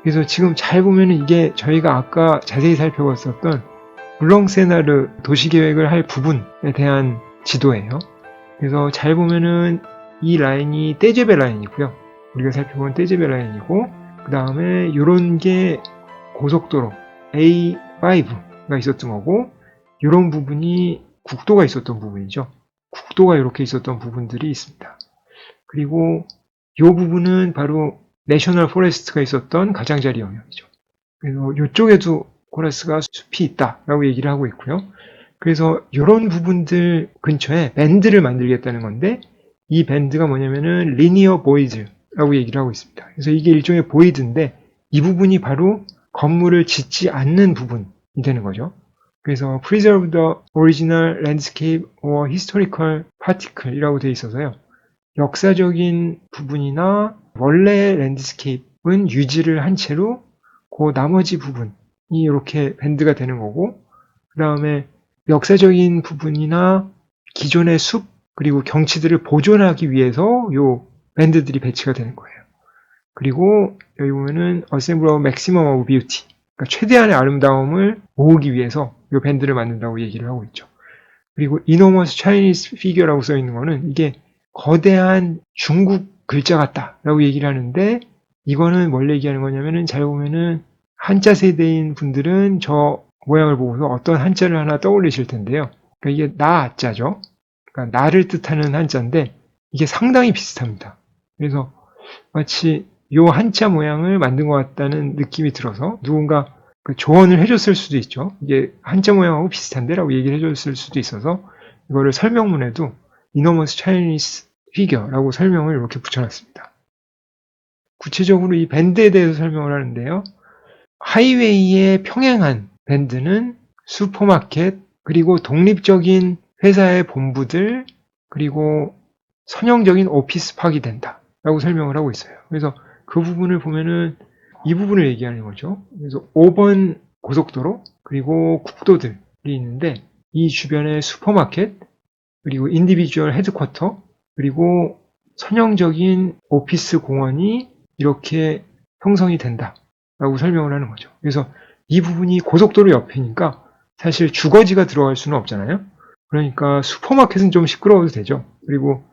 그래서 지금 잘 보면은 이게 저희가 아까 자세히 살펴봤었던 블렁세나르 도시계획을 할 부분에 대한 지도예요. 그래서 잘 보면은 이 라인이 떼제베 라인이고요. 우리가 살펴본 떼제베 라인이고, 그 다음에 요런 게 고속도로 A5가 있었던 거고, 요런 부분이 국도가 있었던 부분이죠. 국도가 이렇게 있었던 부분들이 있습니다. 그리고 요 부분은 바로 내셔널 포레스트가 있었던 가장자리 영역이죠. 그래서 이쪽에도 포레스트가 숲이 있다라고 얘기를 하고 있고요. 그래서 이런 부분들 근처에 밴드를 만들겠다는 건데, 이 밴드가 뭐냐면은 리니어 보이드라고 얘기를 하고 있습니다. 그래서 이게 일종의 보이드인데, 이 부분이 바로 건물을 짓지 않는 부분이 되는 거죠. 그래서 preserve the original landscape or historical particle이라고 되어 있어서요. 역사적인 부분이나 원래 랜드스케이프는 유지를 한 채로 그 나머지 부분이 이렇게 밴드가 되는 거고, 그 다음에 역사적인 부분이나 기존의 숲 그리고 경치들을 보존하기 위해서 요 밴드들이 배치가 되는 거예요. 그리고 여기 보면은 Assemble a Maximum of Beauty, 그러니까 최대한의 아름다움을 모으기 위해서 요 밴드를 만든다고 얘기를 하고 있죠. 그리고 Enormous Chinese Figure라고 써 있는 거는 이게 거대한 중국 글자 같다라고 얘기를 하는데, 이거는 뭘 얘기하는 거냐면은 잘 보면은 한자 세대인 분들은 저 모양을 보고서 어떤 한자를 하나 떠올리실 텐데요. 그러니까 이게 나자죠. 그러니까 나를 뜻하는 한자인데 이게 상당히 비슷합니다. 그래서 마치 요 한자 모양을 만든 것 같다는 느낌이 들어서 누군가 조언을 해줬을 수도 있죠. 이게 한자 모양하고 비슷한데 라고 얘기를 해줬을 수도 있어서 이거를 설명문에도 Enormous Chinese Figure라고 설명을 이렇게 붙여놨습니다. 구체적으로 이 밴드에 대해서 설명을 하는데요. 하이웨이에 평행한 밴드는 슈퍼마켓, 그리고 독립적인 회사의 본부들, 그리고 선형적인 오피스 파악이 된다 라고 설명을 하고 있어요. 그래서 그 부분을 보면은 이 부분을 얘기하는 거죠. 그래서 5번 고속도로 그리고 국도들이 있는데, 이 주변에 슈퍼마켓 그리고 인디비주얼 헤드쿼터 그리고 선형적인 오피스 공원이 이렇게 형성이 된다라고 설명을 하는 거죠. 그래서 이 부분이 고속도로 옆이니까 사실 주거지가 들어갈 수는 없잖아요. 그러니까 슈퍼마켓은 좀 시끄러워도 되죠. 그리고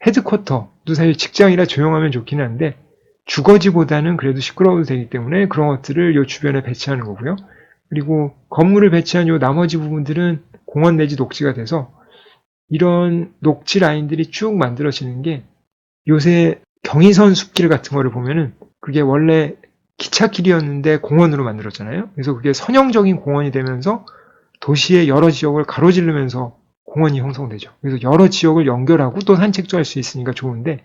헤드쿼터도 사실 직장이라 조용하면 좋긴 한데 주거지보다는 그래도 시끄러워도 되기 때문에 그런 것들을 이 주변에 배치하는 거고요. 그리고 건물을 배치한 이 나머지 부분들은 공원 내지 녹지가 돼서 이런 녹지 라인들이 쭉 만들어지는 게, 요새 경의선 숲길 같은 거를 보면은 그게 원래 기찻길이었는데 공원으로 만들었잖아요. 그래서 그게 선형적인 공원이 되면서 도시의 여러 지역을 가로지르면서 공원이 형성되죠. 그래서 여러 지역을 연결하고 또 산책도 할 수 있으니까 좋은데,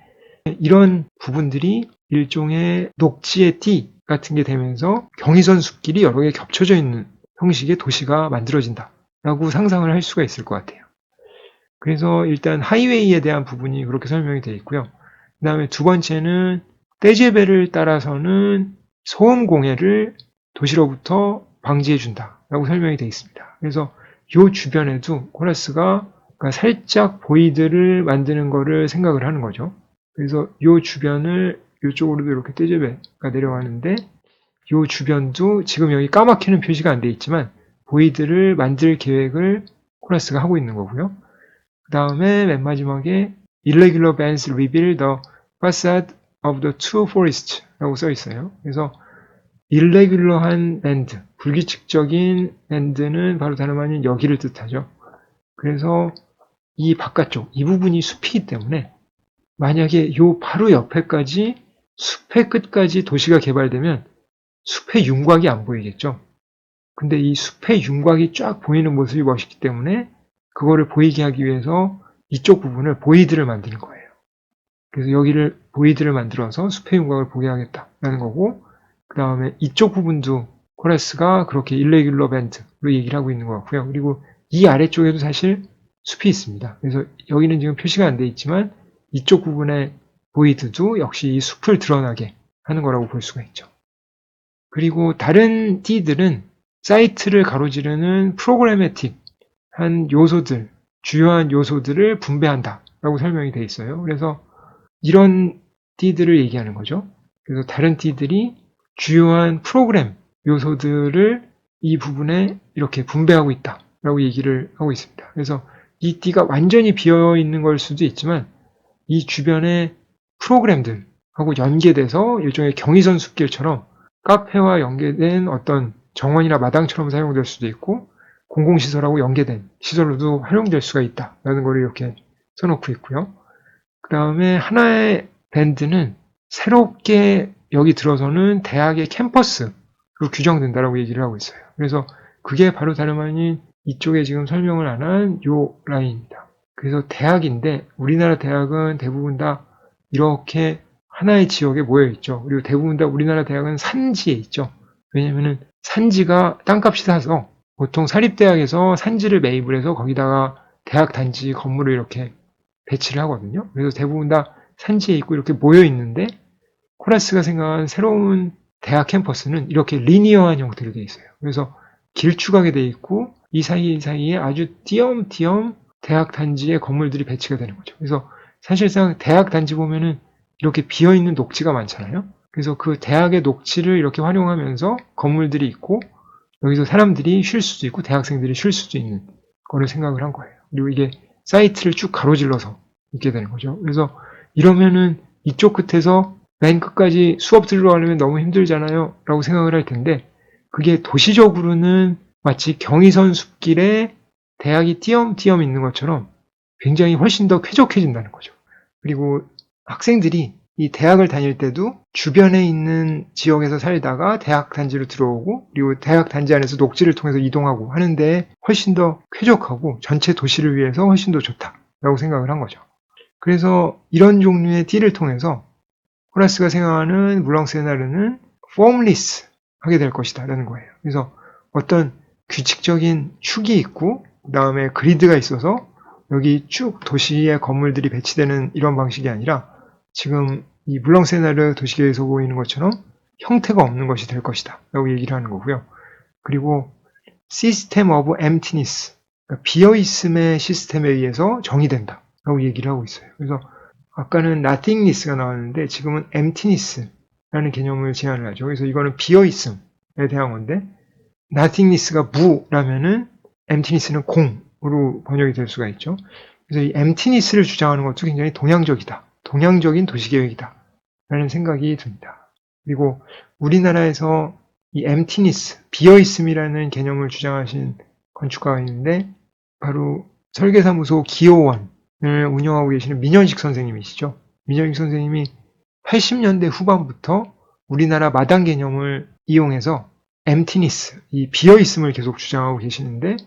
이런 부분들이 일종의 녹지의 띠 같은 게 되면서 경의선 숲길이 여러 개 겹쳐져 있는 형식의 도시가 만들어진다라고 상상을 할 수가 있을 것 같아요. 그래서 일단 하이웨이에 대한 부분이 그렇게 설명이 되어 있고요. 그 다음에 두 번째는 떼제베를 따라서는 소음 공해를 도시로부터 방지해 준다라고 설명이 되어 있습니다. 그래서 이 주변에도 코라스가 살짝 보이드를 만드는 거를 생각을 하는 거죠. 그래서 이 주변을 이쪽으로도 이렇게 떼제베가 내려가는데, 이 주변도 지금 여기 까맣게는 표시가 안 되어 있지만 보이드를 만들 계획을 코라스가 하고 있는 거고요. 그 다음에 맨 마지막에 Irregular bands reveal the facade of the two forests 라고 써 있어요. 그래서 irregular한 밴드, 불규칙적인 밴드는 바로 다름 아닌 여기를 뜻하죠. 그래서 이 바깥쪽, 이 부분이 숲이기 때문에 만약에 요 바로 옆에까지 숲의 끝까지 도시가 개발되면 숲의 윤곽이 안 보이겠죠. 근데 이 숲의 윤곽이 쫙 보이는 모습이 멋있기 때문에 그거를 보이게 하기 위해서 이쪽 부분을 보이드를 만드는 거예요. 그래서 여기를 보이드를 만들어서 숲의 윤곽을 보게 하겠다라는 거고, 그 다음에 이쪽 부분도 코레스가 그렇게 일레귤러 밴드로 얘기를 하고 있는 것 같고요. 그리고 이 아래쪽에도 사실 숲이 있습니다. 그래서 여기는 지금 표시가 안 돼 있지만 이쪽 부분의 보이드도 역시 이 숲을 드러나게 하는 거라고 볼 수가 있죠. 그리고 다른 띠들은 사이트를 가로지르는 프로그래매틱한 요소들, 주요한 요소들을 분배한다 라고 설명이 돼 있어요. 그래서 이런 띠들을 얘기하는 거죠. 그래서 다른 띠들이 주요한 프로그램 요소들을 이 부분에 이렇게 분배하고 있다라고 얘기를 하고 있습니다. 그래서 이 띠가 완전히 비어 있는 걸 수도 있지만 이 주변의 프로그램들하고 연계돼서 일종의 경의선 숲길처럼 카페와 연계된 어떤 정원이나 마당처럼 사용될 수도 있고 공공시설하고 연계된 시설로도 활용될 수가 있다라는 걸 이렇게 써놓고 있고요. 그 다음에 하나의 밴드는 새롭게 여기 들어서는 대학의 캠퍼스로 규정된다라고 얘기를 하고 있어요. 그래서 그게 바로 다름 아닌 이쪽에 지금 설명을 안 한 요 라인입니다. 그래서 대학인데 우리나라 대학은 대부분 다 이렇게 하나의 지역에 모여 있죠. 그리고 대부분 다 우리나라 대학은 산지에 있죠. 왜냐면은 산지가 땅값이 싸서 보통 사립대학에서 산지를 매입을 해서 거기다가 대학 단지 건물을 이렇게 배치를 하거든요. 그래서 대부분 다 산지에 있고 이렇게 모여 있는데 코라스가 생각한 새로운 대학 캠퍼스는 이렇게 리니어한 형태로 되어 있어요. 그래서 길쭉하게 되어 있고 이 사이에 아주 띄엄띄엄 대학 단지의 건물들이 배치가 되는 거죠. 그래서 사실상 대학 단지 보면은 이렇게 비어있는 녹지가 많잖아요. 그래서 그 대학의 녹지를 이렇게 활용하면서 건물들이 있고 여기서 사람들이 쉴 수도 있고 대학생들이 쉴 수도 있는 거를 생각을 한 거예요. 그리고 이게 사이트를 쭉 가로질러서 있게 되는 거죠. 그래서 이러면은 이쪽 끝에서 맨 끝까지 수업 들으러가려면 너무 힘들잖아요 라고 생각을 할 텐데 그게 도시적으로는 마치 경의선 숲길에 대학이 띄엄띄엄 있는 것처럼 굉장히 훨씬 더 쾌적해진다는 거죠. 그리고 학생들이 이 대학을 다닐 때도 주변에 있는 지역에서 살다가 대학 단지로 들어오고 그리고 대학 단지 안에서 녹지를 통해서 이동하고 하는데 훨씬 더 쾌적하고 전체 도시를 위해서 훨씬 더 좋다라고 생각을 한 거죠. 그래서 이런 종류의 띠를 통해서 호라스가 생각하는 물렁세나르는 formless 하게 될 것이다 라는 거예요. 그래서 어떤 규칙적인 축이 있고 그 다음에 그리드가 있어서 여기 쭉 도시의 건물들이 배치되는 이런 방식이 아니라 지금 이 물렁세나르 도시계에서 보이는 것처럼 형태가 없는 것이 될 것이다 라고 얘기를 하는 거고요. 그리고 System of Emptiness, 그러니까 비어있음의 시스템에 의해서 정의된다 라고 얘기를 하고 있어요. 그래서 아까는 nothingness가 나왔는데 지금은 emptiness라는 개념을 제안을 하죠. 그래서 이거는 비어있음에 대한 건데 nothingness가 무라면은 emptiness는 공으로 번역이 될 수가 있죠. 그래서 이 emptiness를 주장하는 것도 굉장히 동양적이다. 동양적인 도시계획이다. 라는 생각이 듭니다. 그리고 우리나라에서 이 emptiness, 비어있음이라는 개념을 주장하신 건축가가 있는데 바로 설계사무소 기호원을 운영하고 계시는 민현식 선생님이시죠. 민현식 선생님이 80년대 후반부터 우리나라 마당 개념을 이용해서 emptiness, 이 비어있음을 계속 주장하고 계시는데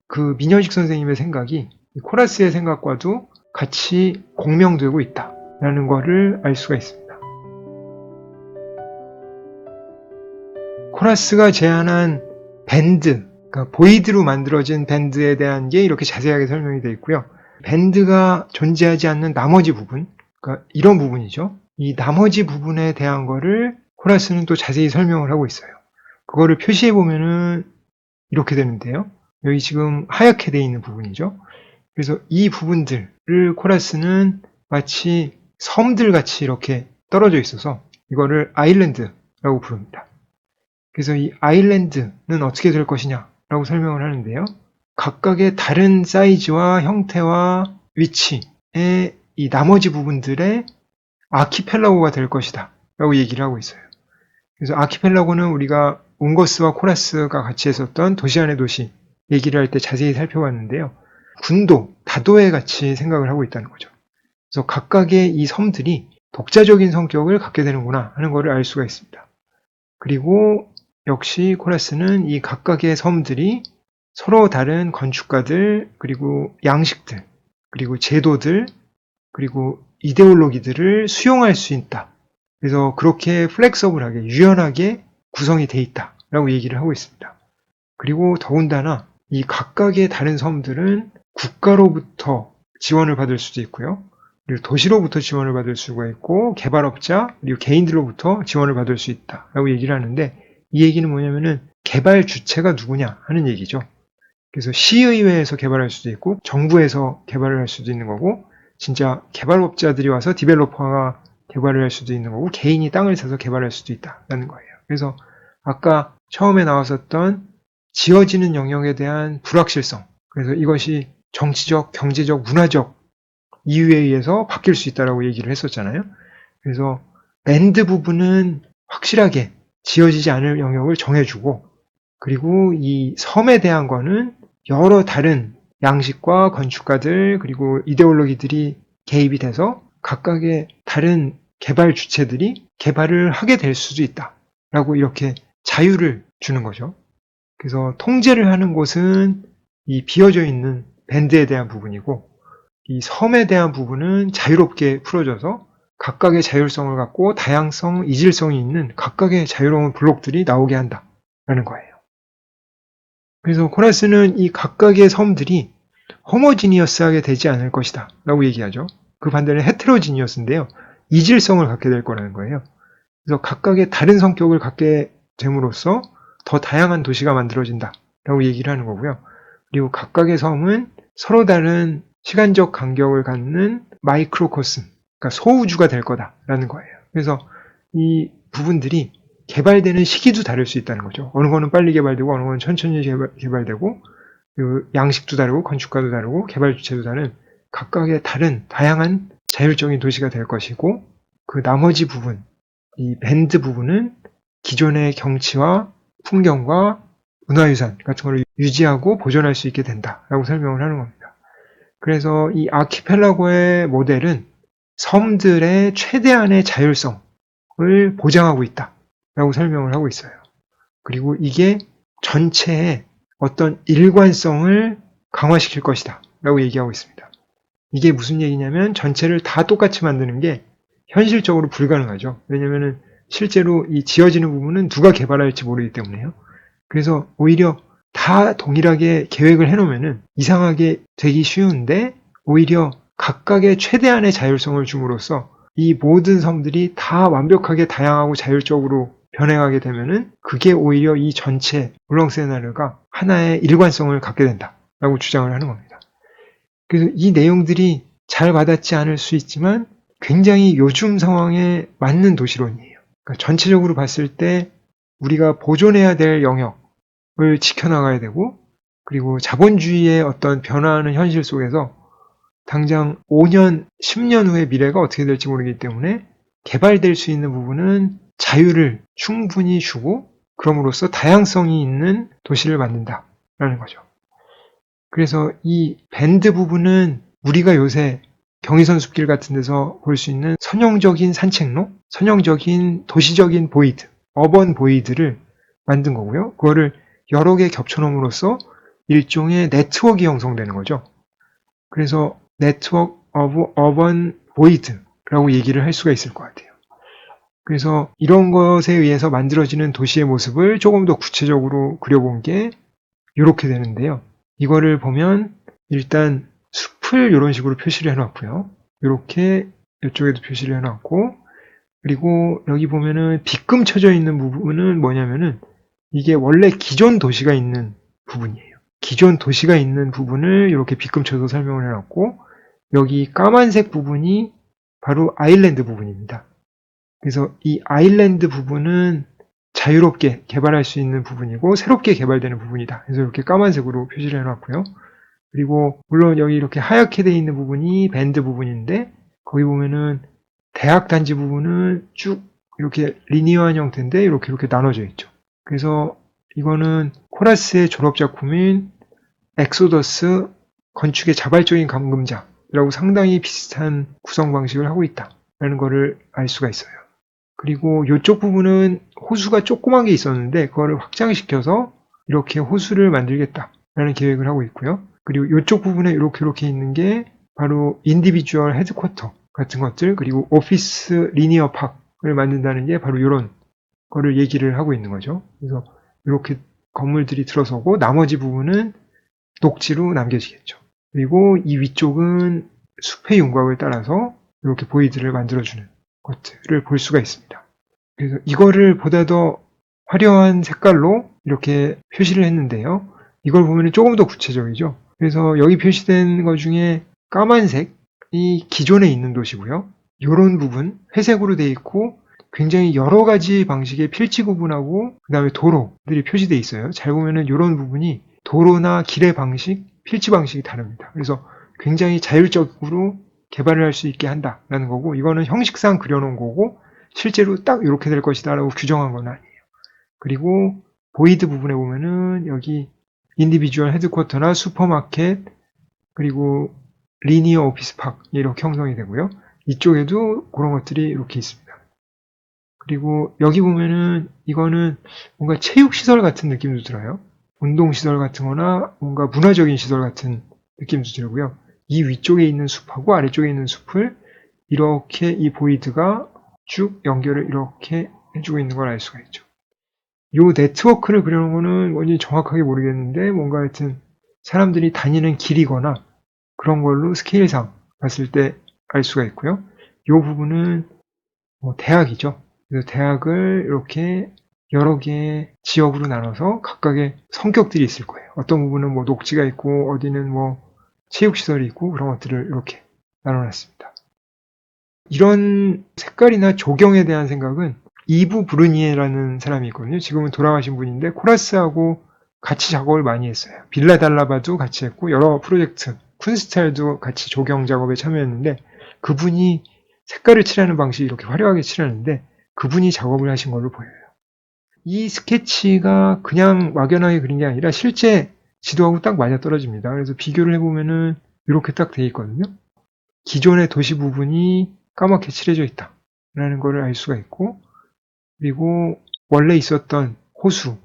그 민현식 선생님의 생각이 코라스의 생각과도 같이 공명되고 있다라는 것을 알 수가 있습니다. 코라스가 제안한 밴드, 그러니까 보이드로 만들어진 밴드에 대한 게 이렇게 자세하게 설명이 되어 있고요. 밴드가 존재하지 않는 나머지 부분, 그러니까 이런 부분이죠. 이 나머지 부분에 대한 거를 코라스는 또 자세히 설명을 하고 있어요. 그거를 표시해 보면은 이렇게 되는데요. 여기 지금 하얗게 되어 있는 부분이죠. 그래서 이 부분들을 코라스는 마치 섬들 같이 이렇게 떨어져 있어서 이거를 아일랜드라고 부릅니다. 그래서 이 아일랜드는 어떻게 될 것이냐라고 설명을 하는데요. 각각의 다른 사이즈와 형태와 위치의 이 나머지 부분들의 아키펠라고가 될 것이다 라고 얘기를 하고 있어요. 그래서 아키펠라고는 우리가 웅거스와 코라스가 같이 했었던 도시 안의 도시 얘기를 할 때 자세히 살펴봤는데요. 군도, 다도에 같이 생각을 하고 있다는 거죠. 그래서 각각의 이 섬들이 독자적인 성격을 갖게 되는구나 하는 것을 알 수가 있습니다. 그리고 역시 코라스는 이 각각의 섬들이 서로 다른 건축가들, 그리고 양식들, 그리고 제도들, 그리고 이데올로기들을 수용할 수 있다. 그래서 그렇게 플렉서블하게, 유연하게 구성이 돼 있다라고 얘기를 하고 있습니다. 그리고 더군다나 이 각각의 다른 섬들은 국가로부터 지원을 받을 수도 있고요. 그리고 도시로부터 지원을 받을 수가 있고 개발업자 그리고 개인들로부터 지원을 받을 수 있다라고 얘기를 하는데 이 얘기는 뭐냐면은 개발 주체가 누구냐 하는 얘기죠. 그래서 시의회에서 개발할 수도 있고 정부에서 개발을 할 수도 있는 거고 진짜 개발업자들이 와서 디벨로퍼가 개발을 할 수도 있는 거고 개인이 땅을 사서 개발할 수도 있다라는 거예요. 그래서 아까 처음에 나왔었던 지어지는 영역에 대한 불확실성, 그래서 이것이 정치적, 경제적, 문화적 이유에 의해서 바뀔 수 있다라고 얘기를 했었잖아요. 그래서 랜드 부분은 확실하게 지어지지 않을 영역을 정해주고, 그리고 이 섬에 대한 거는 여러 다른 양식과 건축가들 그리고 이데올로기들이 개입이 돼서 각각의 다른 개발 주체들이 개발을 하게 될 수도 있다라고 이렇게 자유를 주는 거죠. 그래서 통제를 하는 곳은 이 비어져 있는 밴드에 대한 부분이고, 이 섬에 대한 부분은 자유롭게 풀어져서 각각의 자율성을 갖고 다양성, 이질성이 있는 각각의 자유로운 블록들이 나오게 한다라는 거예요. 그래서 코라스는 이 각각의 섬들이 호모지니어스하게 되지 않을 것이다 라고 얘기하죠. 그 반대로 헤테로지니어스인데요. 이질성을 갖게 될 거라는 거예요. 그래서 각각의 다른 성격을 갖게 됨으로써 더 다양한 도시가 만들어진다 라고 얘기를 하는 거고요. 그리고 각각의 섬은 서로 다른 시간적 간격을 갖는 마이크로코스մ, 그러니까 소우주가 될 거다라는 거예요. 그래서 이 부분들이 개발되는 시기도 다를 수 있다는 거죠. 어느 거는 빨리 개발되고 어느 거는 천천히 개발되고, 그리고 양식도 다르고 건축가도 다르고 개발 주체도 다른 각각의 다른 다양한 자율적인 도시가 될 것이고, 그 나머지 부분, 이 밴드 부분은 기존의 경치와 풍경과 문화유산 같은 걸 유지하고 보존할 수 있게 된다라고 설명을 하는 겁니다. 그래서 이 아키펠라고의 모델은 섬들의 최대한의 자율성을 보장하고 있다라고 설명을 하고 있어요. 그리고 이게 전체의 어떤 일관성을 강화시킬 것이다 라고 얘기하고 있습니다. 이게 무슨 얘기냐면 전체를 다 똑같이 만드는 게 현실적으로 불가능하죠. 왜냐하면 실제로 이 지어지는 부분은 누가 개발할지 모르기 때문에요. 그래서 오히려 다 동일하게 계획을 해놓으면 이상하게 되기 쉬운데, 오히려 각각의 최대한의 자율성을 줌으로써 이 모든 섬들이 다 완벽하게 다양하고 자율적으로 변해가게 되면은 그게 오히려 이 전체 울렁세나르가 하나의 일관성을 갖게 된다라고 주장을 하는 겁니다. 그래서 이 내용들이 잘 와닿지 않을 수 있지만 굉장히 요즘 상황에 맞는 도시론이에요. 그러니까 전체적으로 봤을 때 우리가 보존해야 될 영역을 지켜나가야 되고, 그리고 자본주의의 어떤 변화하는 현실 속에서 당장 5년, 10년 후의 미래가 어떻게 될지 모르기 때문에 개발될 수 있는 부분은 자유를 충분히 주고, 그럼으로써 다양성이 있는 도시를 만든다라는 거죠. 그래서 이 밴드 부분은 우리가 요새 경의선 숲길 같은 데서 볼 수 있는 선형적인 산책로, 선형적인 도시적인 보이드, 어번 보이드를 만든 거고요. 그거를 여러 개 겹쳐놓음으로써 일종의 네트워크가 형성되는 거죠. 그래서 네트워크 오브 어번 보이드라고 얘기를 할 수가 있을 것 같아요. 그래서 이런 것에 의해서 만들어지는 도시의 모습을 조금 더 구체적으로 그려본 게 이렇게 되는데요. 이거를 보면 일단 숲을 이런 식으로 표시를 해놨고요. 이렇게 이쪽에도 표시를 해놨고, 그리고 여기 보면은 빗금 쳐져 있는 부분은 뭐냐면은 이게 원래 기존 도시가 있는 부분이에요. 기존 도시가 있는 부분을 이렇게 빗금 쳐서 설명을 해놨고, 여기 까만색 부분이 바로 아일랜드 부분입니다. 그래서 이 아일랜드 부분은 자유롭게 개발할 수 있는 부분이고 새롭게 개발되는 부분이다. 그래서 이렇게 까만색으로 표시를 해놨고요. 그리고 물론 여기 이렇게 하얗게 되어 있는 부분이 밴드 부분인데, 거기 보면은 대학 단지 부분은 쭉 이렇게 리니어한 형태인데 이렇게 나눠져 있죠. 그래서 이거는 코라스의 졸업 작품인 엑소더스 건축의 자발적인 감금자라고 상당히 비슷한 구성 방식을 하고 있다라는 것을 알 수가 있어요. 그리고 이쪽 부분은 호수가 조그만 게 있었는데 그거를 확장시켜서 이렇게 호수를 만들겠다라는 계획을 하고 있고요. 그리고 이쪽 부분에 이렇게 있는 게 바로 인디비주얼 헤드쿼터 같은 것들, 그리고 오피스 리니어 팍을 만든다는 게 바로 이런 거를 얘기를 하고 있는 거죠. 그래서 이렇게 건물들이 들어서고 나머지 부분은 녹지로 남겨지겠죠. 그리고 이 위쪽은 숲의 윤곽을 따라서 이렇게 보이드를 만들어주는 것들을 볼 수가 있습니다. 그래서 이거를 보다 더 화려한 색깔로 이렇게 표시를 했는데요. 이걸 보면 조금 더 구체적이죠. 그래서 여기 표시된 것 중에 까만색, 기존에 있는 도시고요. 요런 부분 회색으로 되어 있고 굉장히 여러 가지 방식의 필지 구분하고 그 다음에 도로들이 표시되어 있어요. 잘 보면은 요런 부분이 도로나 길의 방식, 필지 방식이 다릅니다. 그래서 굉장히 자율적으로 개발을 할 수 있게 한다라는 거고, 이거는 형식상 그려놓은 거고 실제로 딱 이렇게 될 것이다라고 규정한 건 아니에요. 그리고 보이드 부분에 보면은 여기 인디비주얼 헤드쿼터나 슈퍼마켓 그리고 리니어 오피스 팍 이렇게 형성이 되고요. 이쪽에도 그런 것들이 이렇게 있습니다. 그리고 여기 보면은 이거는 뭔가 체육시설 같은 느낌도 들어요. 운동시설 같은 거나 뭔가 문화적인 시설 같은 느낌도 들고요. 이 위쪽에 있는 숲하고 아래쪽에 있는 숲을 이렇게 이 보이드가 쭉 연결을 이렇게 해주고 있는 걸 알 수가 있죠. 이 네트워크를 그려놓은 거는 뭔지 정확하게 모르겠는데 뭔가 하여튼 사람들이 다니는 길이거나 그런 걸로 스케일상 봤을 때 알 수가 있고요. 이 부분은 대학이죠. 그래서 대학을 이렇게 여러 개의 지역으로 나눠서 각각의 성격들이 있을 거예요. 어떤 부분은 뭐 녹지가 있고 어디는 뭐 체육시설이 있고 그런 것들을 이렇게 나눠놨습니다. 이런 색깔이나 조경에 대한 생각은 이브 브루니에라는 사람이 있거든요. 지금은 돌아가신 분인데 코라스하고 같이 작업을 많이 했어요. 빌라 달라바도 같이 했고 여러 프로젝트, 쿤스탈도 같이 조경 작업에 참여했는데 그분이 색깔을 칠하는 방식이 이렇게 화려하게 칠하는데 그분이 작업을 하신 걸로 보여요. 이 스케치가 그냥 막연하게 그린 게 아니라 실제 지도하고 딱 맞아떨어집니다. 그래서 비교를 해보면은 이렇게 딱 돼 있거든요. 기존의 도시 부분이 까맣게 칠해져 있다라는 것을 알 수가 있고, 그리고 원래 있었던 호수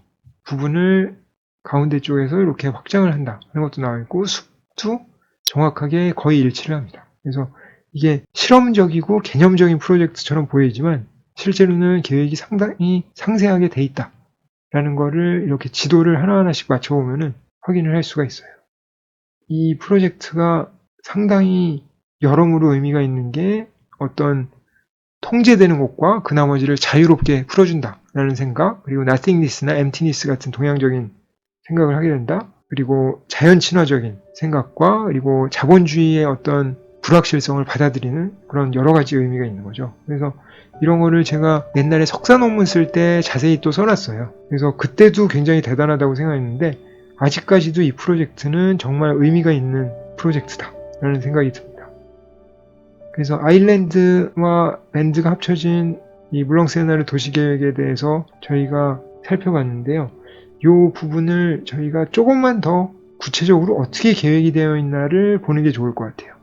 부분을 가운데 쪽에서 이렇게 확장을 한다 하는 것도 나와 있고, 숲도 정확하게 거의 일치를 합니다. 그래서 이게 실험적이고 개념적인 프로젝트처럼 보이지만 실제로는 계획이 상당히 상세하게 돼 있다라는 거를 이렇게 지도를 하나하나씩 맞춰보면 확인을 할 수가 있어요. 이 프로젝트가 상당히 여러모로 의미가 있는 게 어떤 통제되는 것과 그 나머지를 자유롭게 풀어준다라는 생각, 그리고 nothingness나 emptiness 같은 동양적인 생각을 하게 된다. 그리고 자연 친화적인 생각과 그리고 자본주의의 어떤 불확실성을 받아들이는 그런 여러 가지 의미가 있는 거죠. 그래서 이런 거를 제가 옛날에 석사 논문 쓸 때 자세히 또 써놨어요. 그래서 그때도 굉장히 대단하다고 생각했는데 아직까지도 이 프로젝트는 정말 의미가 있는 프로젝트다라는 생각이 듭니다. 그래서 아일랜드와 랜드가 합쳐진 이 물렁세나르 도시계획에 대해서 저희가 살펴봤는데요. 이 부분을 저희가 조금만 더 구체적으로 어떻게 계획이 되어 있나를 보는 게 좋을 것 같아요.